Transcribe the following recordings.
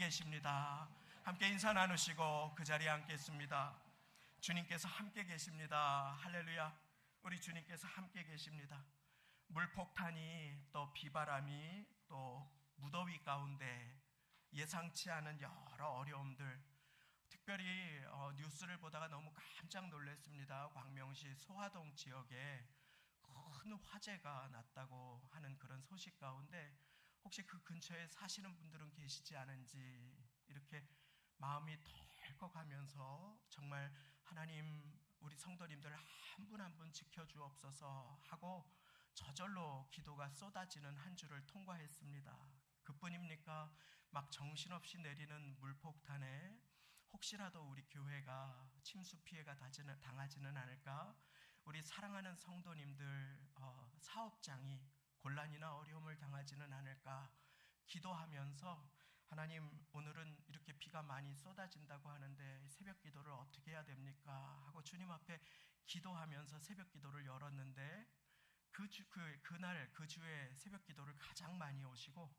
계십니다. 함께 인사 나누시고 그 자리에 앉겠습니다. 주님께서 함께 계십니다. 할렐루야. 우리 주님께서 함께 계십니다. 물폭탄이 또 비바람이 또 무더위 가운데 예상치 않은 여러 어려움들, 특별히 뉴스를 보다가 너무 깜짝 놀랐습니다. 광명시 소화동 지역에 큰 화재가 났다고 하는 그런 소식 가운데 혹시 그 근처에 사시는 분들은 계시지 않은지 이렇게 마음이 덜컥하면서 정말 하나님 우리 성도님들 한 분 한 분 지켜주옵소서 하고 저절로 기도가 쏟아지는 한 주를 통과했습니다. 그뿐입니까? 막 정신없이 내리는 물폭탄에 혹시라도 우리 교회가 침수 피해가 당하지는 않을까? 우리 사랑하는 성도님들 사업장이 곤란이나 어려움을 당하지는 않을까? 기도하면서 하나님 오늘은 이렇게 비가 많이 쏟아진다고 하는데 새벽 기도를 어떻게 해야 됩니까? 하고 주님 앞에 기도하면서 새벽 기도를 열었는데 그날 그 주에 새벽 기도를 가장 많이 오시고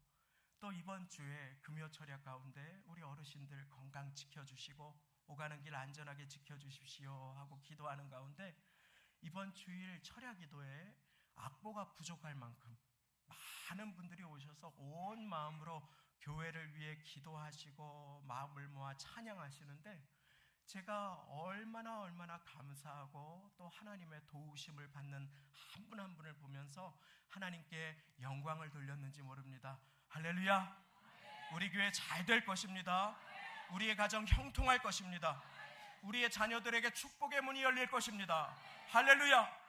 또 이번 주에 금요 철야 가운데 우리 어르신들 건강 지켜주시고 오가는 길 안전하게 지켜주십시오 하고 기도하는 가운데 이번 주일 철야 기도에 악보가 부족할 만큼 많은 분들이 오셔서 온 마음으로 교회를 위해 기도하시고 마음을 모아 찬양하시는데 제가 얼마나 감사하고 또 하나님의 도우심을 받는 한 분 한 분을 보면서 하나님께 영광을 돌렸는지 모릅니다. 할렐루야. 우리 교회 잘 될 것입니다. 우리의 가정 형통할 것입니다. 우리의 자녀들에게 축복의 문이 열릴 것입니다. 할렐루야.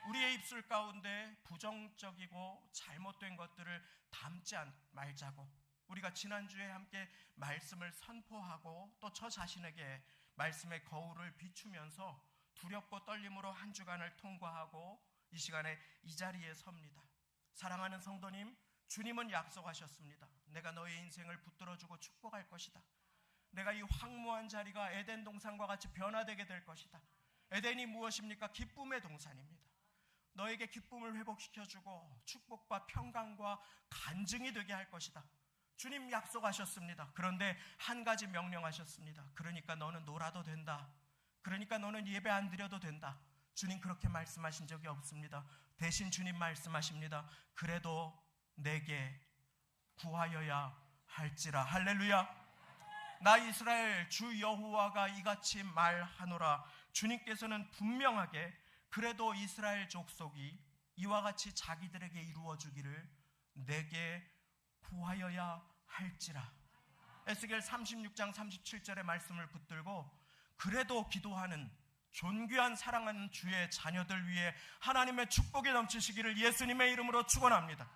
우리의 입술 가운데 부정적이고 잘못된 것들을 담지 말자고 우리가 지난주에 함께 말씀을 선포하고 또 저 자신에게 말씀의 거울을 비추면서 두렵고 떨림으로 한 주간을 통과하고 이 시간에 이 자리에 섭니다. 사랑하는 성도님, 주님은 약속하셨습니다. 내가 너의 인생을 붙들어주고 축복할 것이다. 내가 이 황무한 자리가 에덴 동산과 같이 변화되게 될 것이다. 에덴이 무엇입니까? 기쁨의 동산입니다. 너에게 기쁨을 회복시켜주고 축복과 평강과 간증이 되게 할 것이다. 주님 약속하셨습니다. 그런데 한 가지 명령하셨습니다. 그러니까 너는 놀아도 된다. 그러니까 너는 예배 안 드려도 된다. 주님 그렇게 말씀하신 적이 없습니다. 대신 주님 말씀하십니다. 그래도 내게 구하여야 할지라. 할렐루야. 나 이스라엘 주 여호와가 이같이 말하노라. 주님께서는 분명하게 그래도 이스라엘 족속이 이와 같이 자기들에게 이루어주기를 내게 구하여야 할지라. 에스겔 36장 37절의 말씀을 붙들고 그래도 기도하는 존귀한 사랑하는 주의 자녀들 위해 하나님의 축복이 넘치시기를 예수님의 이름으로 축원합니다.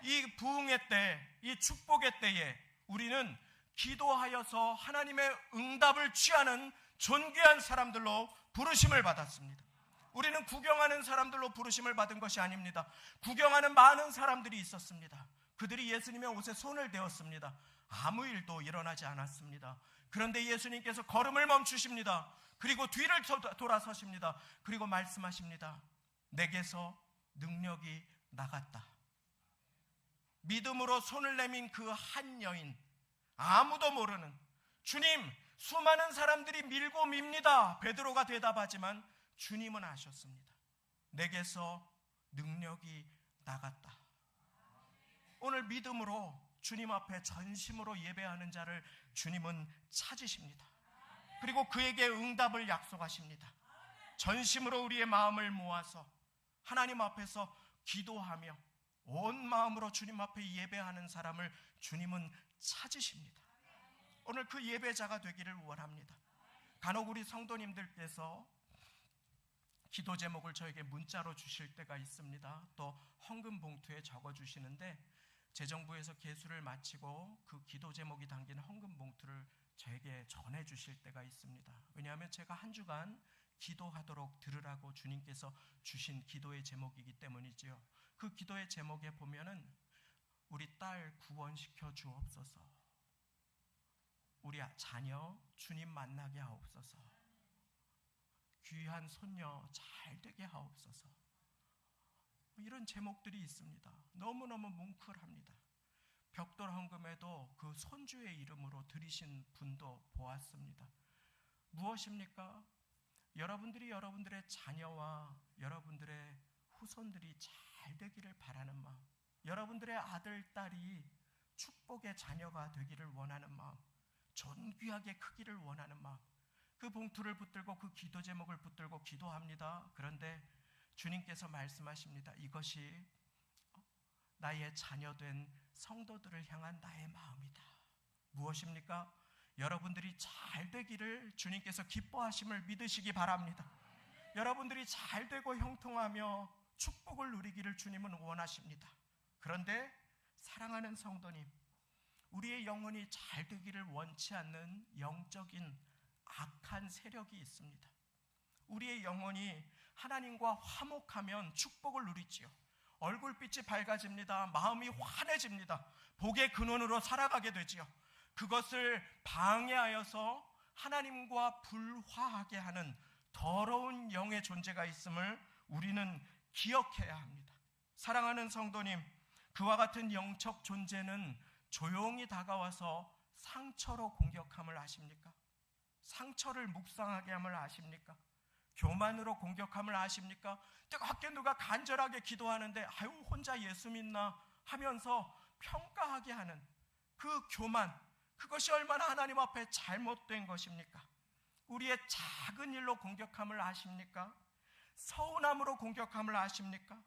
이 부흥의 때, 이 축복의 때에 우리는 기도하여서 하나님의 응답을 취하는 존귀한 사람들로 부르심을 받았습니다. 우리는 구경하는 사람들로 부르심을 받은 것이 아닙니다. 구경하는 많은 사람들이 있었습니다. 그들이 예수님의 옷에 손을 대었습니다. 아무 일도 일어나지 않았습니다. 그런데 예수님께서 걸음을 멈추십니다. 그리고 뒤를 돌아서십니다. 그리고 말씀하십니다. 내게서 능력이 나갔다. 믿음으로 손을 내민 그 한 여인, 아무도 모르는 주님, 수많은 사람들이 밀고 밉니다. 베드로가 대답하지만 주님은 아셨습니다. 내게서 능력이 나갔다. 오늘 믿음으로 주님 앞에 전심으로 예배하는 자를 주님은 찾으십니다. 그리고 그에게 응답을 약속하십니다. 전심으로 우리의 마음을 모아서 하나님 앞에서 기도하며 온 마음으로 주님 앞에 예배하는 사람을 주님은 찾으십니다. 오늘 그 예배자가 되기를 원합니다. 간혹 우리 성도님들께서 기도 제목을 저에게 문자로 주실 때가 있습니다. 또 헌금 봉투에 적어주시는데 재정부에서 계수를 마치고 그 기도 제목이 담긴 헌금 봉투를 저에게 전해주실 때가 있습니다. 왜냐하면 제가 한 주간 기도하도록 들으라고 주님께서 주신 기도의 제목이기 때문이지요. 그 기도의 제목에 보면은 우리 딸 구원시켜 주옵소서, 우리 자녀 주님 만나게 하옵소서, 귀한 손녀 잘 되게 하옵소서, 이런 제목들이 있습니다. 너무너무 뭉클합니다. 벽돌 헌금에도 그 손주의 이름으로 드리신 분도 보았습니다. 무엇입니까? 여러분들이 여러분들의 자녀와 여러분들의 후손들이 잘 되기를 바라는 마음, 여러분들의 아들, 딸이 축복의 자녀가 되기를 원하는 마음, 존귀하게 크기를 원하는 마음, 그 봉투를 붙들고 그 기도 제목을 붙들고 기도합니다. 그런데 주님께서 말씀하십니다. 이것이 나의 자녀된 성도들을 향한 나의 마음이다. 무엇입니까? 여러분들이 잘 되기를 주님께서 기뻐하심을 믿으시기 바랍니다. 여러분들이 잘 되고 형통하며 축복을 누리기를 주님은 원하십니다. 그런데 사랑하는 성도님, 우리의 영혼이 잘 되기를 원치 않는 영적인 악한 세력이 있습니다. 우리의 영혼이 하나님과 화목하면 축복을 누리지요. 얼굴빛이 밝아집니다. 마음이 환해집니다. 복의 근원으로 살아가게 되지요. 그것을 방해하여서 하나님과 불화하게 하는 더러운 영의 존재가 있음을 우리는 기억해야 합니다. 사랑하는 성도님, 그와 같은 영적 존재는 조용히 다가와서 상처로 공격함을 아십니까? 상처를 묵상하게 함을 아십니까? 교만으로 공격함을 아십니까? 뜨겁게 누가 간절하게 기도하는데 아유 혼자 예수 믿나 하면서 평가하게 하는 그 교만, 그것이 얼마나 하나님 앞에 잘못된 것입니까? 우리의 작은 일로 공격함을 아십니까? 서운함으로 공격함을 아십니까?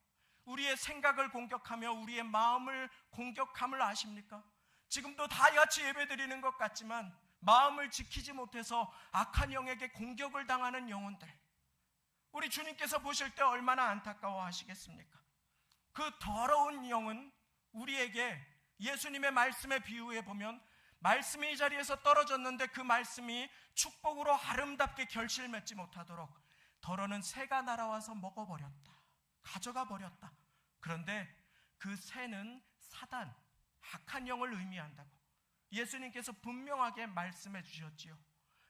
우리의 생각을 공격하며 우리의 마음을 공격함을 아십니까? 지금도 다 같이 예배드리는 것 같지만 마음을 지키지 못해서 악한 영에게 공격을 당하는 영혼들, 우리 주님께서 보실 때 얼마나 안타까워 하시겠습니까? 그 더러운 영은 우리에게 예수님의 말씀에 비유해 보면 말씀이 이 자리에서 떨어졌는데 그 말씀이 축복으로 아름답게 결실 맺지 못하도록 더러는 새가 날아와서 먹어버렸다, 가져가 버렸다. 그런데 그 새는 사단, 악한 영을 의미한다고 예수님께서 분명하게 말씀해 주셨지요.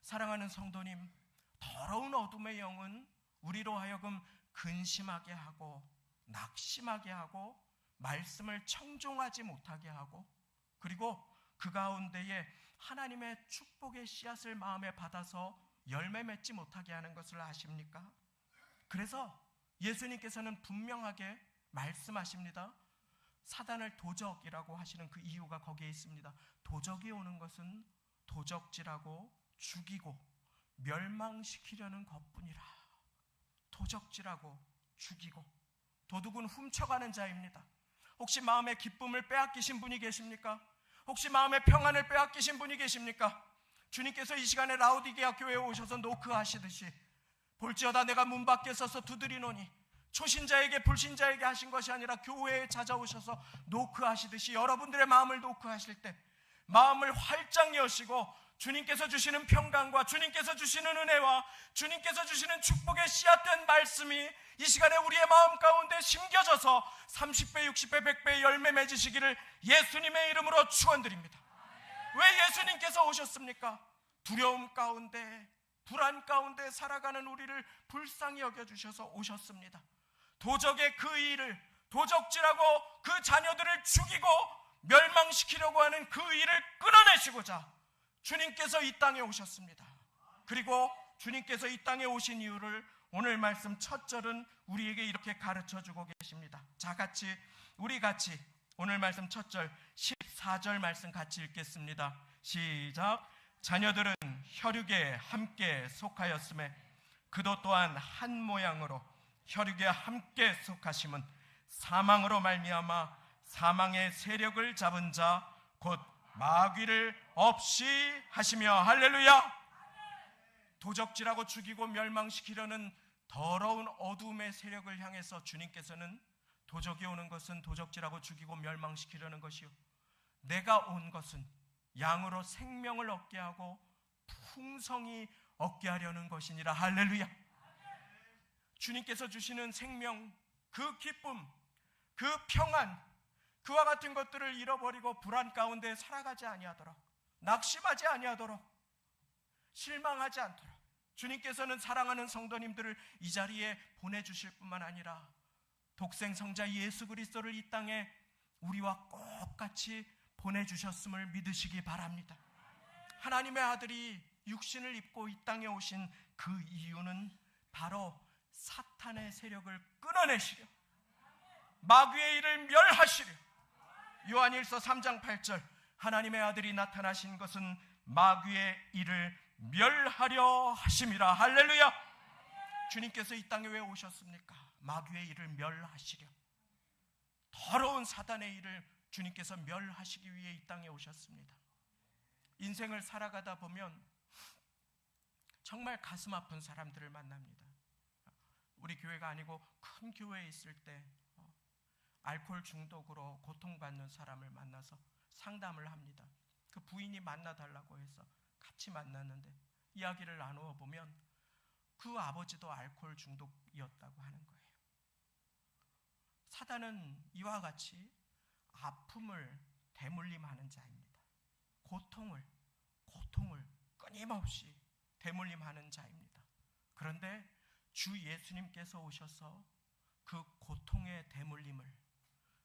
사랑하는 성도님, 더러운 어둠의 영은 우리로 하여금 근심하게 하고 낙심하게 하고 말씀을 청종하지 못하게 하고, 그리고 그 가운데에 하나님의 축복의 씨앗을 마음에 받아서 열매 맺지 못하게 하는 것을 아십니까? 그래서 예수님께서는 분명하게 말씀하십니다. 사단을 도적이라고 하시는 그 이유가 거기에 있습니다. 도적이 오는 것은 도적질하고 죽이고 멸망시키려는 것뿐이라. 도적질하고 죽이고, 도둑은 훔쳐가는 자입니다. 혹시 마음의 기쁨을 빼앗기신 분이 계십니까? 혹시 마음의 평안을 빼앗기신 분이 계십니까? 주님께서 이 시간에 라오디게아 교회에 오셔서 노크하시듯이 볼지어다 내가 문 밖에 서서 두드리노니, 초신자에게 불신자에게 하신 것이 아니라 교회에 찾아오셔서 노크하시듯이 여러분들의 마음을 노크하실 때 마음을 활짝 여시고 주님께서 주시는 평강과 주님께서 주시는 은혜와 주님께서 주시는 축복의 씨앗된 말씀이 이 시간에 우리의 마음 가운데 심겨져서 30배, 60배, 100배의 열매 맺으시기를 예수님의 이름으로 축원드립니다. 왜 예수님께서 오셨습니까? 두려움 가운데, 불안 가운데 살아가는 우리를 불쌍히 여겨주셔서 오셨습니다. 도적의 그 일을, 도적질하고 그 자녀들을 죽이고 멸망시키려고 하는 그 일을 끊어내시고자 주님께서 이 땅에 오셨습니다. 그리고 주님께서 이 땅에 오신 이유를 오늘 말씀 첫 절은 우리에게 이렇게 가르쳐주고 계십니다. 자, 우리 같이 오늘 말씀 첫 절 14절 말씀 같이 읽겠습니다. 시작. 자녀들은 혈육에 함께 속하였음에 그도 또한 한 모양으로 혈육에 함께 속하심은 사망으로 말미암아 사망의 세력을 잡은 자 곧 마귀를 없이 하시며. 할렐루야. 도적질하고 죽이고 멸망시키려는 더러운 어둠의 세력을 향해서 주님께서는 도적이 오는 것은 도적질하고 죽이고 멸망시키려는 것이요, 내가 온 것은 양으로 생명을 얻게 하고 풍성히 얻게 하려는 것이니라. 할렐루야. 주님께서 주시는 생명, 그 기쁨, 그 평안, 그와 같은 것들을 잃어버리고 불안 가운데 살아가지 아니하도록, 낙심하지 아니하도록, 실망하지 않도록 주님께서는 사랑하는 성도님들을 이 자리에 보내주실 뿐만 아니라 독생 성자 예수 그리스도를 이 땅에 우리와 똑같이 보내주셨음을 믿으시기 바랍니다. 하나님의 아들이 육신을 입고 이 땅에 오신 그 이유는 바로 사탄의 세력을 끊어내시려, 마귀의 일을 멸하시려. 요한일서 3장 8절, 하나님의 아들이 나타나신 것은 마귀의 일을 멸하려 하심이라. 할렐루야. 주님께서 이 땅에 왜 오셨습니까? 마귀의 일을 멸하시려, 더러운 사단의 일을 주님께서 멸하시기 위해 이 땅에 오셨습니다. 인생을 살아가다 보면 정말 가슴 아픈 사람들을 만납니다. 우리 교회가 아니고 큰 교회에 있을 때 알코올 중독으로 고통받는 사람을 만나서 상담을 합니다. 그 부인이 만나달라고 해서 같이 만났는데 이야기를 나누어 보면 그 아버지도 알코올 중독이었다고 하는 거예요. 사단은 이와 같이 아픔을 대물림하는 자입니다. 고통을 끊임없이 대물림하는 자입니다. 그런데 주 예수님께서 오셔서 그 고통의 대물림을,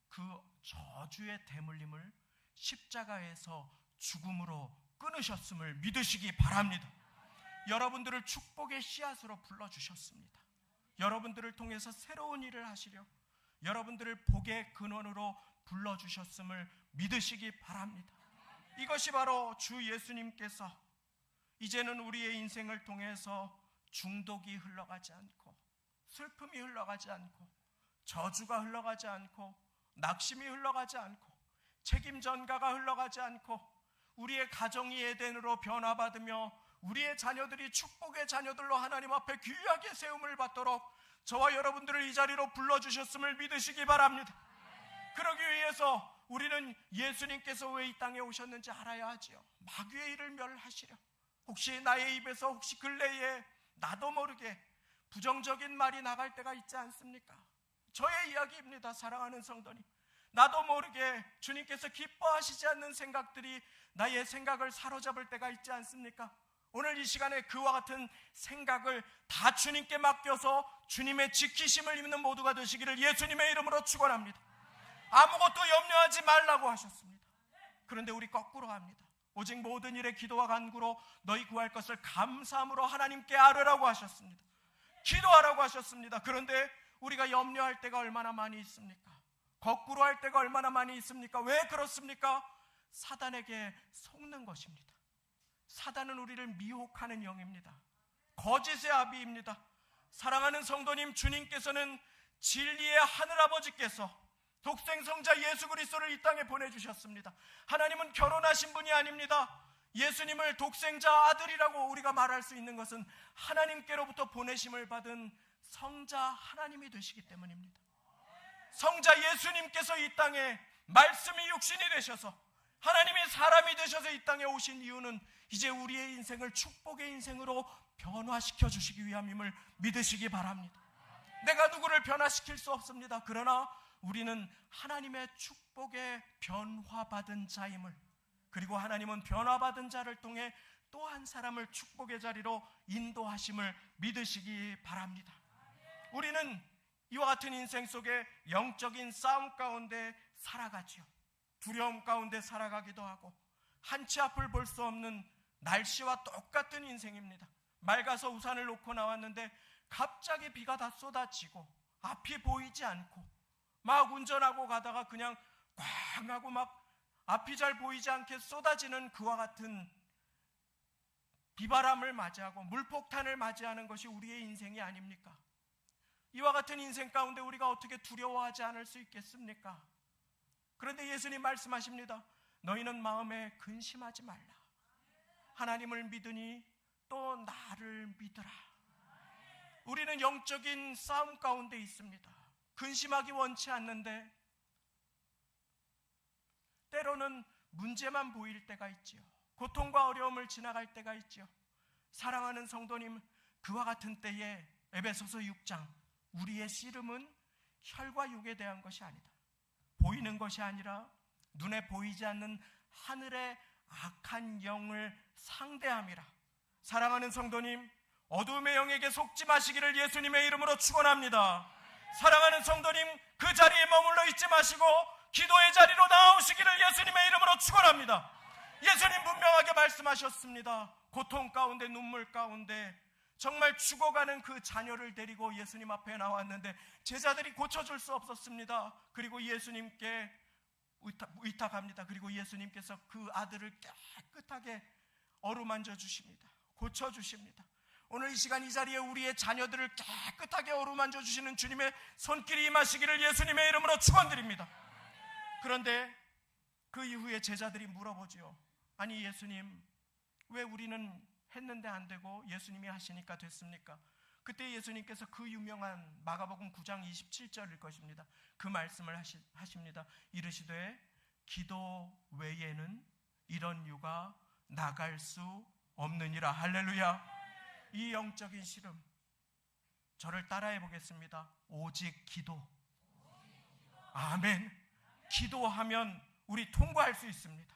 그 저주의 대물림을 십자가에서 죽음으로 끊으셨음을 믿으시기 바랍니다. 여러분들을 축복의 씨앗으로 불러주셨습니다. 여러분들을 통해서 새로운 일을 하시려, 여러분들을 복의 근원으로 불러주셨음을 믿으시기 바랍니다. 이것이 바로 주 예수님께서 이제는 우리의 인생을 통해서 중독이 흘러가지 않고, 슬픔이 흘러가지 않고, 저주가 흘러가지 않고, 낙심이 흘러가지 않고, 책임 전가가 흘러가지 않고, 우리의 가정이 에덴으로 변화받으며 우리의 자녀들이 축복의 자녀들로 하나님 앞에 귀하게 세움을 받도록 저와 여러분들을 이 자리로 불러주셨음을 믿으시기 바랍니다. 그러기 위해서 우리는 예수님께서 왜 이 땅에 오셨는지 알아야 하지요. 마귀의 일을 멸하시려. 혹시 나의 입에서 혹시 근래에 나도 모르게 부정적인 말이 나갈 때가 있지 않습니까? 저의 이야기입니다. 사랑하는 성도님, 나도 모르게 주님께서 기뻐하시지 않는 생각들이 나의 생각을 사로잡을 때가 있지 않습니까? 오늘 이 시간에 그와 같은 생각을 다 주님께 맡겨서 주님의 지키심을 입는 모두가 되시기를 예수님의 이름으로 축원합니다. 아무것도 염려하지 말라고 하셨습니다. 그런데 우리 거꾸로 합니다. 오직 모든 일에 기도와 간구로 너희 구할 것을 감사함으로 하나님께 아뢰라고 하셨습니다. 기도하라고 하셨습니다. 그런데 우리가 염려할 때가 얼마나 많이 있습니까? 거꾸로 할 때가 얼마나 많이 있습니까? 왜 그렇습니까? 사단에게 속는 것입니다. 사단은 우리를 미혹하는 영입니다. 거짓의 아비입니다. 사랑하는 성도님, 주님께서는 진리의 하늘아버지께서 독생성자 예수 그리스도를 이 땅에 보내주셨습니다. 하나님은 결혼하신 분이 아닙니다. 예수님을 독생자 아들이라고 우리가 말할 수 있는 것은 하나님께로부터 보내심을 받은 성자 하나님이 되시기 때문입니다. 성자 예수님께서 이 땅에 말씀이 육신이 되셔서 하나님이 사람이 되셔서 이 땅에 오신 이유는 이제 우리의 인생을 축복의 인생으로 변화시켜 주시기 위함임을 믿으시기 바랍니다. 내가 누구를 변화시킬 수 없습니다. 그러나 우리는 하나님의 축복에 변화받은 자임을, 그리고 하나님은 변화받은 자를 통해 또 한 사람을 축복의 자리로 인도하심을 믿으시기 바랍니다. 우리는 이와 같은 인생 속에 영적인 싸움 가운데 살아가지요. 두려움 가운데 살아가기도 하고, 한치 앞을 볼 수 없는 날씨와 똑같은 인생입니다. 맑아서 우산을 놓고 나왔는데 갑자기 비가 다 쏟아지고 앞이 보이지 않고 막 운전하고 가다가 그냥 꽝 하고 막 앞이 잘 보이지 않게 쏟아지는 그와 같은 비바람을 맞이하고 물폭탄을 맞이하는 것이 우리의 인생이 아닙니까? 이와 같은 인생 가운데 우리가 어떻게 두려워하지 않을 수 있겠습니까? 그런데 예수님 말씀하십니다. 너희는 마음에 근심하지 말라. 하나님을 믿으니 또 나를 믿으라. 우리는 영적인 싸움 가운데 있습니다. 근심하기 원치 않는데 때로는 문제만 보일 때가 있지요. 고통과 어려움을 지나갈 때가 있지요. 사랑하는 성도님, 그와 같은 때에 에베소서 6장, 우리의 씨름은 혈과 육에 대한 것이 아니다. 보이는 것이 아니라 눈에 보이지 않는 하늘의 악한 영을 상대함이라. 사랑하는 성도님, 어둠의 영에게 속지 마시기를 예수님의 이름으로 축원합니다. 사랑하는 성도님, 그 자리에 머물러 있지 마시고 기도의 자리로 나오시기를 예수님의 이름으로 축원합니다. 예수님 분명하게 말씀하셨습니다. 고통 가운데, 눈물 가운데 정말 죽어가는 그 자녀를 데리고 예수님 앞에 나왔는데 제자들이 고쳐줄 수 없었습니다. 그리고 예수님께 의탁합니다. 그리고 예수님께서 그 아들을 깨끗하게 어루만져 주십니다. 고쳐주십니다. 오늘 이 시간 이 자리에 우리의 자녀들을 깨끗하게 어루만져 주시는 주님의 손길이 임하시기를 예수님의 이름으로 축원드립니다. 그런데 그 이후에 제자들이 물어보지요. 아니 예수님, 왜 우리는 했는데 안 되고 예수님이 하시니까 됐습니까? 그때 예수님께서 그 유명한 마가복음 9장 27절일 것입니다. 그 말씀을 하십니다. 이르시되 기도 외에는 이런 유가 나갈 수 없느니라. 할렐루야. 이 영적인 씨름, 저를 따라해 보겠습니다. 오직 기도. 아멘. 기도하면 우리 통과할 수 있습니다.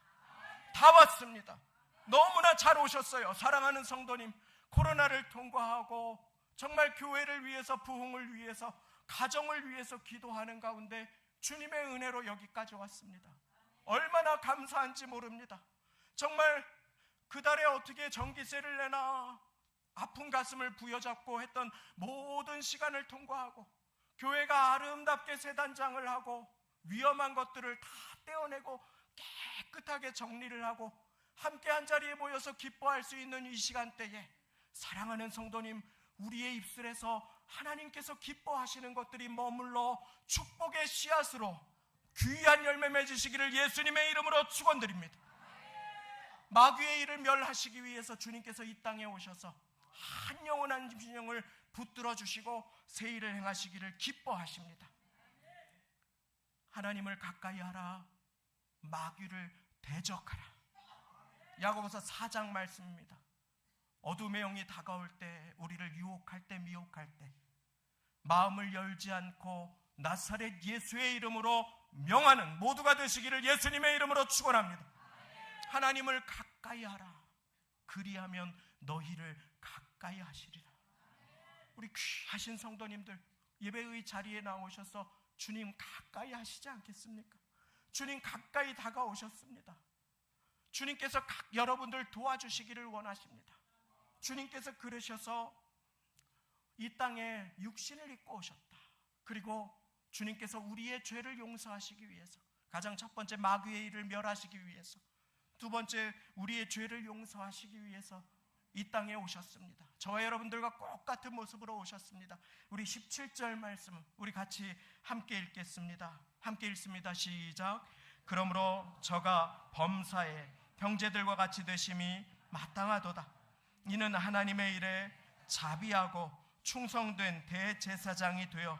다 왔습니다. 너무나 잘 오셨어요. 사랑하는 성도님, 코로나를 통과하고 정말 교회를 위해서, 부흥을 위해서, 가정을 위해서 기도하는 가운데 주님의 은혜로 여기까지 왔습니다. 얼마나 감사한지 모릅니다. 정말 그달에 어떻게 전기세를 내나 아픈 가슴을 부여잡고 했던 모든 시간을 통과하고 교회가 아름답게 세단장을 하고 위험한 것들을 다 떼어내고 깨끗하게 정리를 하고 함께 한 자리에 모여서 기뻐할 수 있는 이 시간대에 사랑하는 성도님, 우리의 입술에서 하나님께서 기뻐하시는 것들이 머물러 축복의 씨앗으로 귀한 열매 맺으시기를 예수님의 이름으로 축원드립니다. 마귀의 일을 멸하시기 위해서 주님께서 이 땅에 오셔서 한 영혼 한 심령을 붙들어 주시고 새 일을 행하시기를 기뻐하십니다. 하나님을 가까이 하라, 마귀를 대적하라. 야고보서 4장 말씀입니다. 어둠의 영이 다가올 때, 우리를 유혹할 때, 미혹할 때 마음을 열지 않고 나사렛 예수의 이름으로 명하는 모두가 되시기를 예수님의 이름으로 축원합니다. 하나님을 가까이 하라. 그리하면 너희를 가까이 하시리라. 우리 귀하신 성도님들, 예배의 자리에 나오셔서 주님 가까이 하시지 않겠습니까? 주님 가까이 다가오셨습니다. 주님께서 여러분들 도와주시기를 원하십니다. 주님께서 그러셔서 이 땅에 육신을 입고 오셨다. 그리고 주님께서 우리의 죄를 용서하시기 위해서, 가장 첫 번째 마귀의 일을 멸하시기 위해서, 두 번째 우리의 죄를 용서하시기 위해서 이 땅에 오셨습니다. 저와 여러분들과 똑같은 모습으로 오셨습니다. 우리 17절 말씀 우리 같이 함께 읽겠습니다. 함께 읽습니다. 시작. 그러므로 저가 범사에 형제들과 같이 되심이 마땅하도다. 이는 하나님의 일에 자비하고 충성된 대제사장이 되어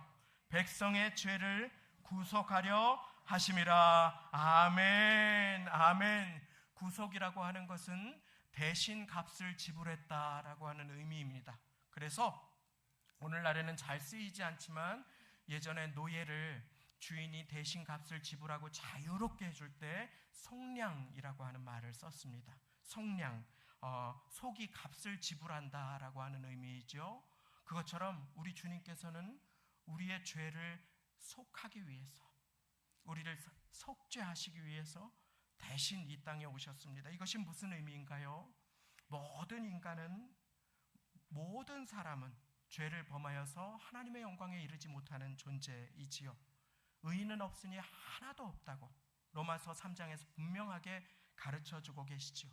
백성의 죄를 구속하려 하심이라. 아멘. 아멘. 구속이라고 하는 것은 대신 값을 지불했다라고 하는 의미입니다. 그래서 오늘날에는 잘 쓰이지 않지만 예전에 노예를 주인이 대신 값을 지불하고 자유롭게 해줄 때 속량이라고 하는 말을 썼습니다. 속량, 속이 값을 지불한다라고 하는 의미이죠. 그것처럼 우리 주님께서는 우리의 죄를 속하기 위해서, 우리를 속죄하시기 위해서 대신 이 땅에 오셨습니다. 이것이 무슨 의미인가요? 모든 인간은, 모든 사람은 죄를 범하여서 하나님의 영광에 이르지 못하는 존재이지요. 의인은 없으니 하나도 없다고 로마서 3장에서 분명하게 가르쳐주고 계시죠.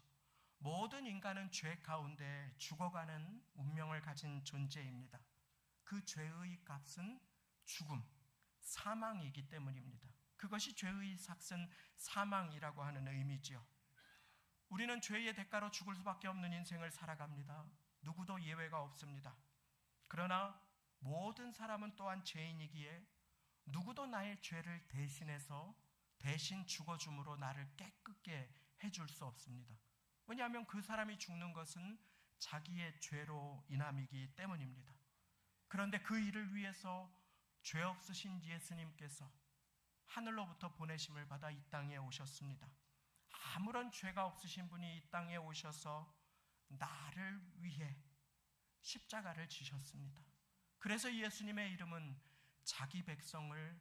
모든 인간은 죄 가운데 죽어가는 운명을 가진 존재입니다. 그 죄의 값은 죽음, 사망이기 때문입니다. 그것이 죄의 삭은 사망이라고 하는 의미지요. 우리는 죄의 대가로 죽을 수밖에 없는 인생을 살아갑니다. 누구도 예외가 없습니다. 그러나 모든 사람은 또한 죄인이기에 누구도 나의 죄를 대신해서 대신 죽어줌으로 나를 깨끗게 해줄 수 없습니다. 왜냐하면 그 사람이 죽는 것은 자기의 죄로 인함이기 때문입니다. 그런데 그 일을 위해서 죄 없으신 예수님께서 하늘로부터 보내심을 받아 이 땅에 오셨습니다. 아무런 죄가 없으신 분이 이 땅에 오셔서 나를 위해 십자가를 지셨습니다. 그래서 예수님의 이름은 자기 백성을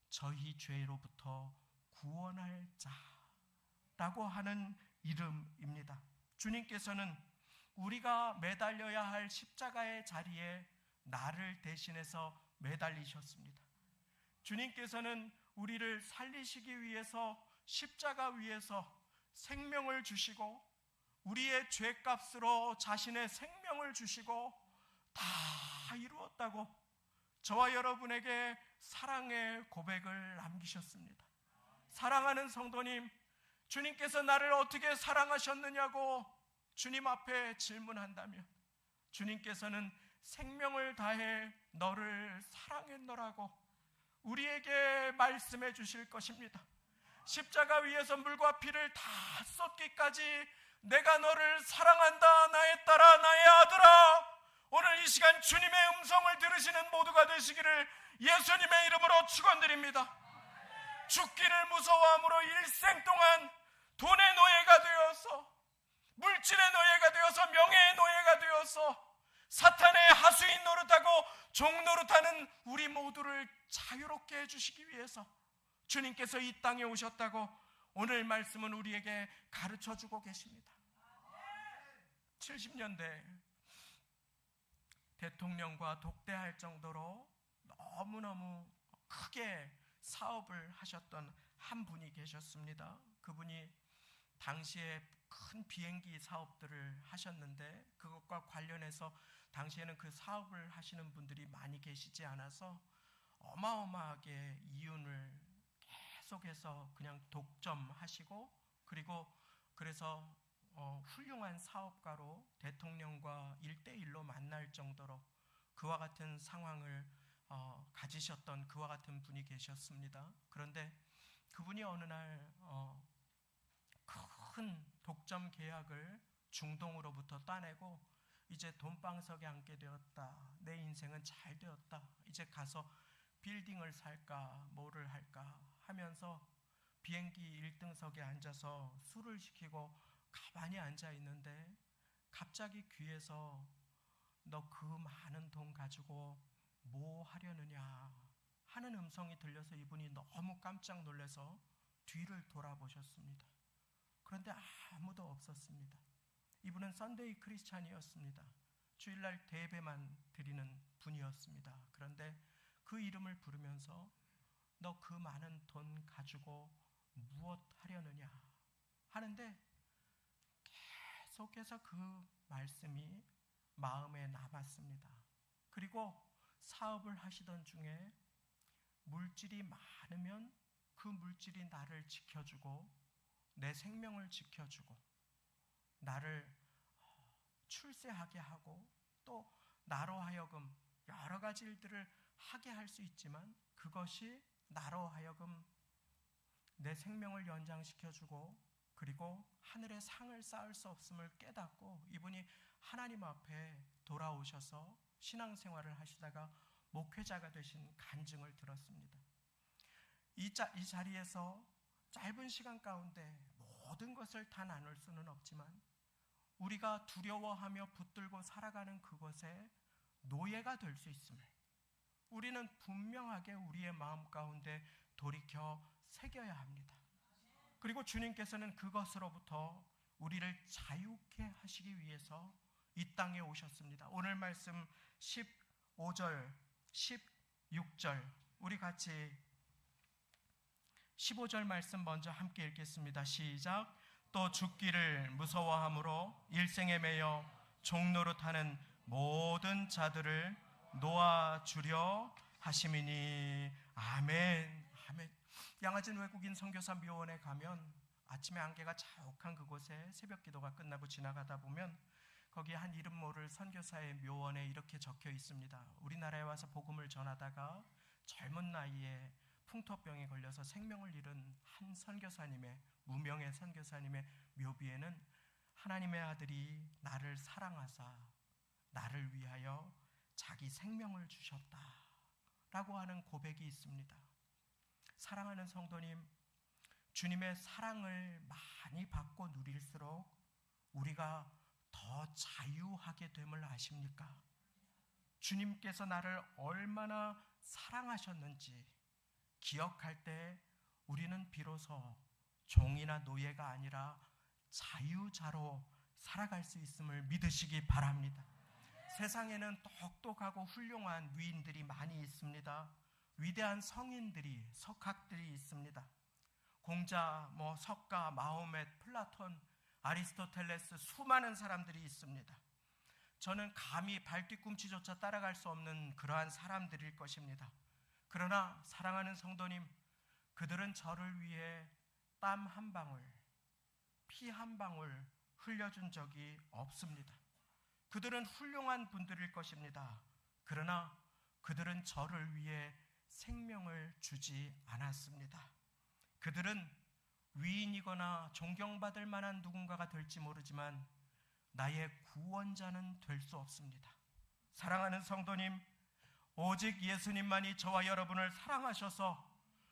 저희 죄로부터 구원할 자라고 하는 이름입니다. 주님께서는 우리가 매달려야 할 십자가의 자리에 나를 대신해서 매달리셨습니다. 주님께서는 우리를 살리시기 위해서 십자가 위에서 생명을 주시고 우리의 죄값으로 자신의 생명을 주시고 다 이루었다고 저와 여러분에게 사랑의 고백을 남기셨습니다. 사랑하는 성도님, 주님께서 나를 어떻게 사랑하셨느냐고 주님 앞에 질문한다면 주님께서는 생명을 다해 너를 사랑했노라고 우리에게 말씀해 주실 것입니다. 십자가 위에서 물과 피를 다 쏟기까지 내가 너를 사랑한다, 나의 딸아, 나의 아들아. 오늘 이 시간 주님의 음성을 들으시는 모두가 되시기를 예수님의 이름으로 축원드립니다. 죽기를 무서워함으로 일생 동안 돈의 노예가 되어서, 물질의 노예가 되어서, 명예의 노예가 되어서 사탄의 하수인 노릇하고 종 노릇하는 우리 모두를 자유롭게 해주시기 위해서 주님께서 이 땅에 오셨다고 오늘 말씀은 우리에게 가르쳐주고 계십니다. 70년대 대통령과 독대할 정도로 너무너무 크게 사업을 하셨던 한 분이 계셨습니다. 그분이 당시에 큰 비행기 사업들을 하셨는데 그것과 관련해서 당시에는 그 사업을 하시는 분들이 많이 계시지 않아서 어마어마하게 이윤을 계속해서 그냥 독점하시고, 그리고 그래서 훌륭한 사업가로 대통령과 1대1로 만날 정도로 그와 같은 상황을 가지셨던 그와 같은 분이 계셨습니다. 그런데 그분이 어느 날 큰 독점 계약을 중동으로부터 따내고 이제 돈방석에 앉게 되었다. 내 인생은 잘 되었다. 이제 가서 빌딩을 살까 뭐를 할까 하면서 비행기 1등석에 앉아서 술을 시키고 가만히 앉아 있는데 갑자기 귀에서 너 그 많은 돈 가지고 뭐 하려느냐 하는 음성이 들려서 이분이 너무 깜짝 놀라서 뒤를 돌아보셨습니다. 그런데 아무도 없었습니다. 이분은 썬데이 크리스찬이었습니다. 주일날 대배만 드리는 분이었습니다. 그런데 그 이름을 부르면서 너 그 많은 돈 가지고 무엇 하려느냐 하는데 계속해서 그 말씀이 마음에 남았습니다. 그리고 사업을 하시던 중에 물질이 많으면 그 물질이 나를 지켜주고 내 생명을 지켜주고 나를 출세하게 하고 또 나로 하여금 여러 가지 일들을 하게 할 수 있지만 그것이 나로 하여금 내 생명을 연장시켜주고 그리고 하늘의 상을 쌓을 수 없음을 깨닫고 이분이 하나님 앞에 돌아오셔서 신앙생활을 하시다가 목회자가 되신 간증을 들었습니다. 이 자리에서 짧은 시간 가운데 모든 것을 다 나눌 수는 없지만 우리가 두려워하며 붙들고 살아가는 그것에 노예가 될 수 있음을 우리는 분명하게 우리의 마음 가운데 돌이켜 새겨야 합니다. 그리고 주님께서는 그것으로부터 우리를 자유케 하시기 위해서 이 땅에 오셨습니다. 오늘 말씀 15절, 16절 우리 같이 15절 말씀 먼저 함께 읽겠습니다. 시작. 또 죽기를 무서워함으로 일생에 매여 종노릇하는 모든 자들을 놓아주려 하심이니. 아멘. 아멘. 양아진 외국인 선교사 묘원에 가면 아침에 안개가 자욱한 그곳에 새벽 기도가 끝나고 지나가다 보면 거기에 한 이름 모를 선교사의 묘원에 이렇게 적혀 있습니다. 우리나라에 와서 복음을 전하다가 젊은 나이에 풍토병에 걸려서 생명을 잃은 한 선교사님의, 무명의 선교사님의 묘비에는 하나님의 아들이 나를 사랑하사 나를 위하여 자기 생명을 주셨다 라고 하는 고백이 있습니다. 사랑하는 성도님, 주님의 사랑을 많이 받고 누릴수록 우리가 더 자유하게 됨을 아십니까? 주님께서 나를 얼마나 사랑하셨는지 기억할 때 우리는 비로소 종이나 노예가 아니라 자유자로 살아갈 수 있음을 믿으시기 바랍니다. 세상에는 똑똑하고 훌륭한 위인들이 많이 있습니다. 위대한 성인들이, 석학들이 있습니다. 공자, 석가, 마호멧, 플라톤, 아리스토텔레스, 수많은 사람들이 있습니다. 저는 감히 발뒤꿈치조차 따라갈 수 없는 그러한 사람들일 것입니다. 그러나 사랑하는 성도님, 그들은 저를 위해 땀 한 방울, 피 한 방울 흘려준 적이 없습니다. 그들은 훌륭한 분들일 것입니다. 그러나 그들은 저를 위해 생명을 주지 않았습니다. 그들은 위인이거나 존경받을 만한 누군가가 될지 모르지만 나의 구원자는 될 수 없습니다. 사랑하는 성도님, 오직 예수님만이 저와 여러분을 사랑하셔서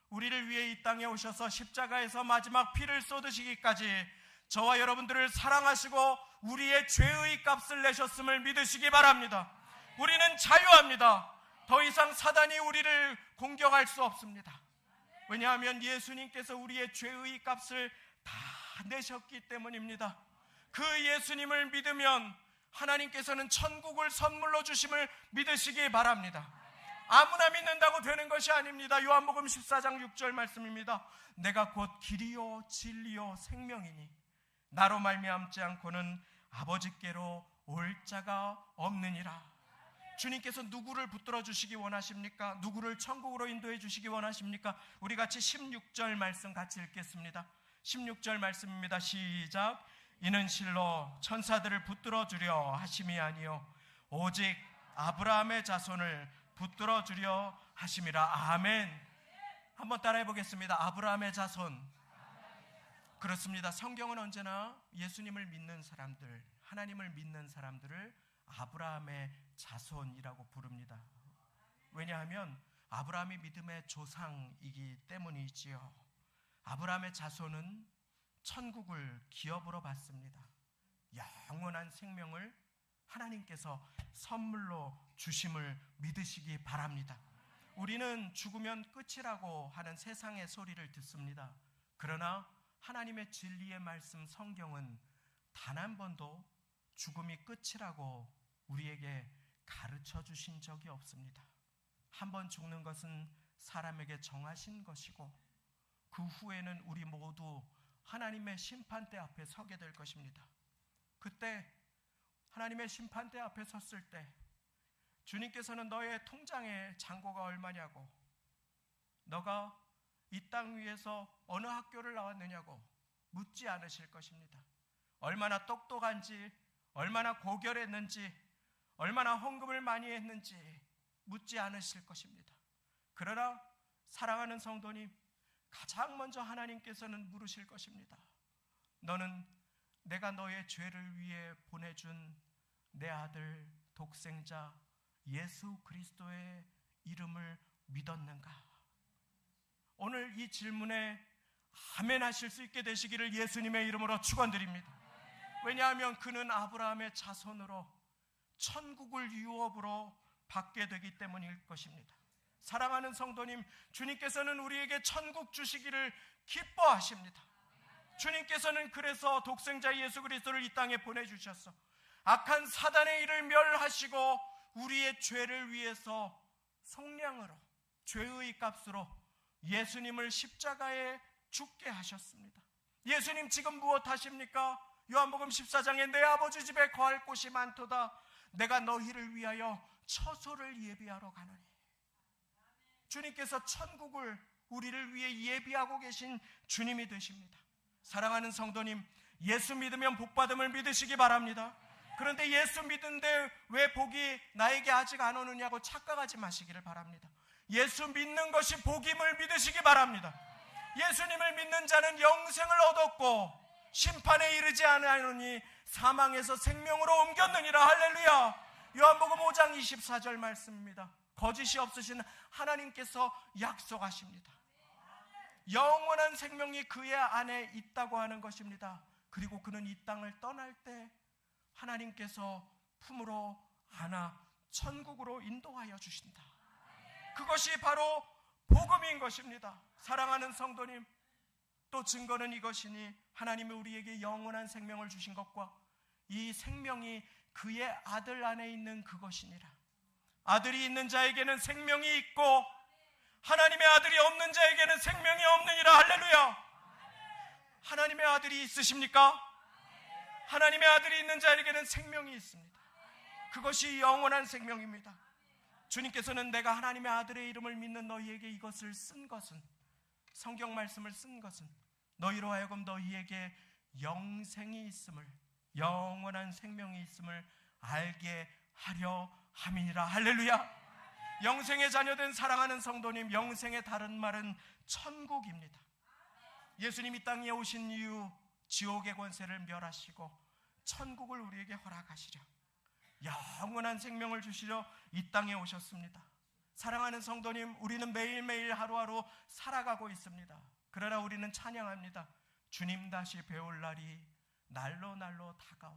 우리를 위해 이 땅에 오셔서 십자가에서 마지막 피를 쏟으시기까지 저와 여러분들을 사랑하시고 우리의 죄의 값을 내셨음을 믿으시기 바랍니다. 우리는 자유합니다. 더 이상 사단이 우리를 공격할 수 없습니다. 왜냐하면 예수님께서 우리의 죄의 값을 다 내셨기 때문입니다. 그 예수님을 믿으면 하나님께서는 천국을 선물로 주심을 믿으시기 바랍니다. 아무나 믿는다고 되는 것이 아닙니다. 요한복음 14장 6절 말씀입니다. 내가 곧 길이요 진리요 생명이니 나로 말미암지 않고는 아버지께로 올 자가 없느니라. 주님께서 누구를 붙들어 주시기 원하십니까? 누구를 천국으로 인도해 주시기 원하십니까? 우리 같이 16절 말씀 같이 읽겠습니다. 16절 말씀입니다. 시작. 이는 실로 천사들을 붙들어 주려 하심이 아니요 오직 아브라함의 자손을 붙들어 주려 하심이라. 아멘. 한번 따라해 보겠습니다. 아브라함의 자손. 그렇습니다. 성경은 언제나 예수님을 믿는 사람들, 하나님을 믿는 사람들을 아브라함의 자손이라고 부릅니다. 왜냐하면 아브라함이 믿음의 조상이기 때문이지요. 아브라함의 자손은 천국을 기업으로 받습니다. 영원한 생명을 하나님께서 선물로 주심을 믿으시기 바랍니다. 우리는 죽으면 끝이라고 하는 세상의 소리를 듣습니다. 그러나 하나님의 진리의 말씀 성경은 단 한 번도 죽음이 끝이라고 우리에게 가르쳐 주신 적이 없습니다. 한 번 죽는 것은 사람에게 정하신 것이고 그 후에는 우리 모두 하나님의 심판대 앞에 서게 될 것입니다. 그때 하나님의 심판대 앞에 섰을 때 주님께서는 너의 통장에 잔고가 얼마냐고, 너가 이 땅 위에서 어느 학교를 나왔느냐고 묻지 않으실 것입니다. 얼마나 똑똑한지, 얼마나 고결했는지, 얼마나 헌금을 많이 했는지 묻지 않으실 것입니다. 그러나 사랑하는 성도님, 가장 먼저 하나님께서는 물으실 것입니다. 너는 내가 너의 죄를 위해 보내준 내 아들 독생자 예수 그리스도의 이름을 믿었는가? 오늘 이 질문에 아멘 하실 수 있게 되시기를 예수님의 이름으로 축원드립니다. 왜냐하면 그는 아브라함의 자손으로 천국을 유업으로 받게 되기 때문일 것입니다. 사랑하는 성도님, 주님께서는 우리에게 천국 주시기를 기뻐하십니다. 주님께서는 그래서 독생자 예수 그리스도를 이 땅에 보내주셔서 악한 사단의 일을 멸하시고 우리의 죄를 위해서 속량으로, 죄의 값으로 예수님을 십자가에 죽게 하셨습니다. 예수님 지금 무엇 하십니까? 요한복음 14장에 내 아버지 집에 거할 곳이 많도다. 내가 너희를 위하여 처소를 예비하러 가노니. 주님께서 천국을 우리를 위해 예비하고 계신 주님이 되십니다. 사랑하는 성도님, 예수 믿으면 복받음을 믿으시기 바랍니다. 그런데 예수 믿는데 왜 복이 나에게 아직 안 오느냐고 착각하지 마시기를 바랍니다. 예수 믿는 것이 복임을 믿으시기 바랍니다. 예수님을 믿는 자는 영생을 얻었고 심판에 이르지 않으니 사망에서 생명으로 옮겼느니라. 할렐루야. 요한복음 5장 24절 말씀입니다. 거짓이 없으신 하나님께서 약속하십니다. 영원한 생명이 그의 안에 있다고 하는 것입니다. 그리고 그는 이 땅을 떠날 때 하나님께서 품으로 안아 천국으로 인도하여 주신다. 그것이 바로 복음인 것입니다. 사랑하는 성도님, 또 증거는 이것이니 하나님이 우리에게 영원한 생명을 주신 것과 이 생명이 그의 아들 안에 있는 그것이니라. 아들이 있는 자에게는 생명이 있고 하나님의 아들이 없는 자에게는 생명이 없느니라. 할렐루야. 하나님의 아들이 있으십니까? 하나님의 아들이 있는 자에게는 생명이 있습니다. 그것이 영원한 생명입니다. 주님께서는 내가 하나님의 아들의 이름을 믿는 너희에게 이것을 쓴 것은, 성경 말씀을 쓴 것은 너희로 하여금 너희에게 영생이 있음을, 영원한 생명이 있음을 알게 하려 함이니라. 할렐루야. 영생의 자녀된 사랑하는 성도님, 영생의 다른 말은 천국입니다. 예수님이 땅에 오신 이후 지옥의 권세를 멸하시고 천국을 우리에게 허락하시려, 영원한 생명을 주시려 이 땅에 오셨습니다. 사랑하는 성도님, 우리는 매일매일 하루하루 살아가고 있습니다. 그러나 우리는 찬양합니다. 주님 다시 배울 날이 날로 날로 다가와.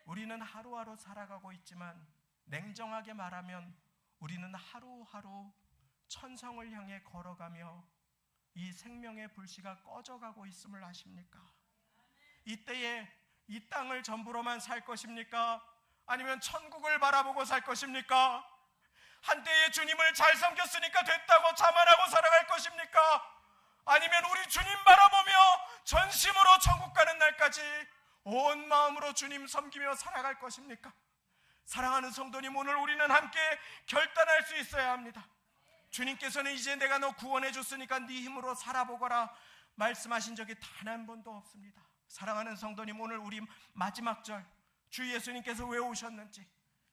우리는 하루하루 살아가고 있지만 냉정하게 말하면 우리는 하루하루 천성을 향해 걸어가며 이 생명의 불씨가 꺼져가고 있음을 아십니까? 이때에 이 땅을 전부로만 살 것입니까? 아니면 천국을 바라보고 살 것입니까? 한때에 주님을 잘 섬겼으니까 됐다고 자만하고 살아갈 것입니까? 아니면 우리 주님 바라보며 전심으로 천국 가는 날까지 온 마음으로 주님 섬기며 살아갈 것입니까? 사랑하는 성도님, 오늘 우리는 함께 결단할 수 있어야 합니다. 주님께서는 이제 내가 너 구원해 줬으니까 네 힘으로 살아보거라 말씀하신 적이 단 한 번도 없습니다. 사랑하는 성도님, 오늘 우리 마지막 절, 주 예수님께서 왜 오셨는지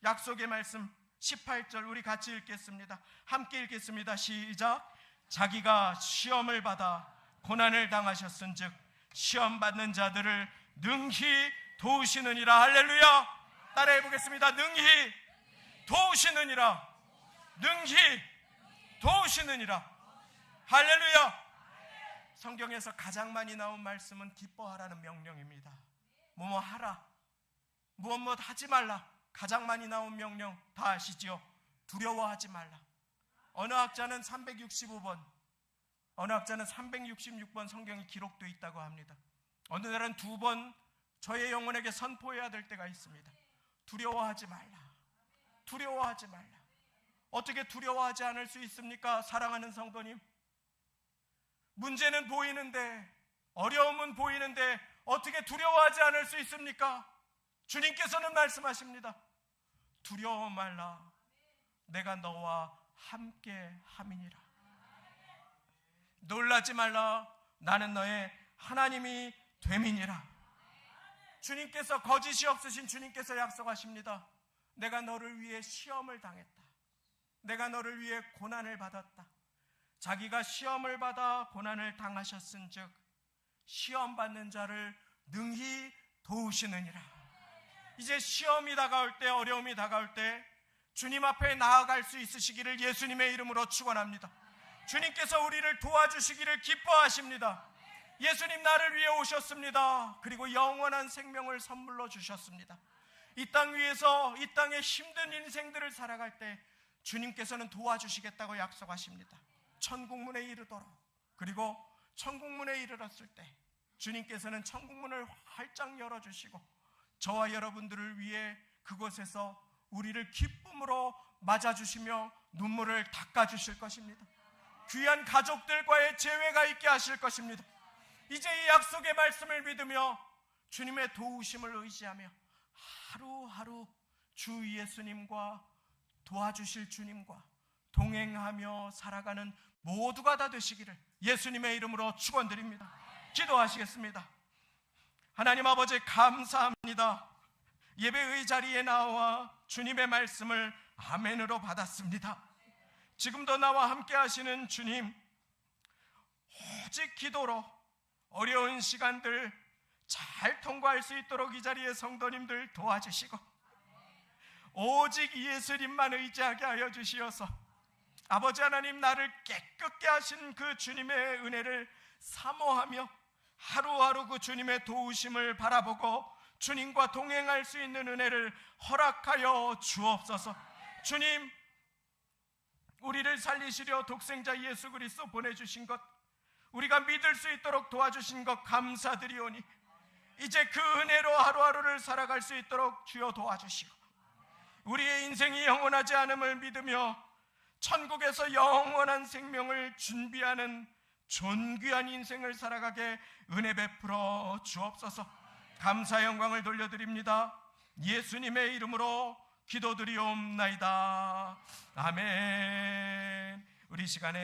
약속의 말씀 18절 우리 같이 읽겠습니다. 함께 읽겠습니다. 시작. 자기가 시험을 받아 고난을 당하셨은즉 시험 받는 자들을 능히 도우시느니라. 할렐루야. 따라해 보겠습니다. 능히 도우시느니라. 능히 도우시느니라. 할렐루야. 성경에서 가장 많이 나온 말씀은 기뻐하라는 명령입니다. 뭐뭐 하라, 무엇 하지 말라. 가장 많이 나온 명령 다 아시지요? 두려워하지 말라. 어느 학자는 365번, 어느 학자는 366번 성경이 기록되어 있다고 합니다. 어느 날은 2번 저의 영혼에게 선포해야 될 때가 있습니다. 두려워하지 말라. 두려워하지 말라. 어떻게 두려워하지 않을 수 있습니까? 사랑하는 성도님, 문제는 보이는데, 어려움은 보이는데 어떻게 두려워하지 않을 수 있습니까? 주님께서는 말씀하십니다. 두려워 말라. 내가 너와 함께 함이니라. 놀라지 말라. 나는 너의 하나님이 됨이니라. 주님께서, 거짓이 없으신 주님께서 약속하십니다. 내가 너를 위해 시험을 당했다. 내가 너를 위해 고난을 받았다. 자기가 시험을 받아 고난을 당하셨은즉 시험 받는 자를 능히 도우시느니라. 이제 시험이 다가올 때, 어려움이 다가올 때 주님 앞에 나아갈 수 있으시기를 예수님의 이름으로 축원합니다. 주님께서 우리를 도와주시기를 기뻐하십니다. 예수님 나를 위해 오셨습니다. 그리고 영원한 생명을 선물로 주셨습니다. 이 땅 위에서 이 땅의 힘든 인생들을 살아갈 때 주님께서는 도와주시겠다고 약속하십니다. 천국문에 이르도록, 그리고 천국문에 이르렀을 때 주님께서는 천국문을 활짝 열어주시고 저와 여러분들을 위해 그곳에서 우리를 기쁨으로 맞아주시며 눈물을 닦아주실 것입니다. 귀한 가족들과의 재회가 있게 하실 것입니다. 이제 이 약속의 말씀을 믿으며 주님의 도우심을 의지하며 하루하루 주 예수님과 도와주실 주님과 동행하며 살아가는 모두가 다 되시기를 예수님의 이름으로 축원드립니다. 기도하시겠습니다. 하나님 아버지, 감사합니다. 예배의 자리에 나와 주님의 말씀을 아멘으로 받았습니다. 지금도 나와 함께 하시는 주님, 오직 기도로 어려운 시간들 잘 통과할 수 있도록 이 자리에 성도님들 도와주시고 오직 예수님만 의지하게 하여 주시어서 아버지 하나님, 나를 깨끗게 하신 그 주님의 은혜를 사모하며 하루하루 그 주님의 도우심을 바라보고 주님과 동행할 수 있는 은혜를 허락하여 주옵소서. 주님, 우리를 살리시려 독생자 예수 그리스도 보내주신 것, 우리가 믿을 수 있도록 도와주신 것 감사드리오니 이제 그 은혜로 하루하루를 살아갈 수 있도록 주여 도와주시고, 우리의 인생이 영원하지 않음을 믿으며 천국에서 영원한 생명을 준비하는 존귀한 인생을 살아가게 은혜 베풀어 주옵소서. 감사 영광을 돌려드립니다. 예수님의 이름으로 기도드리옵나이다. 아멘. 우리 시간에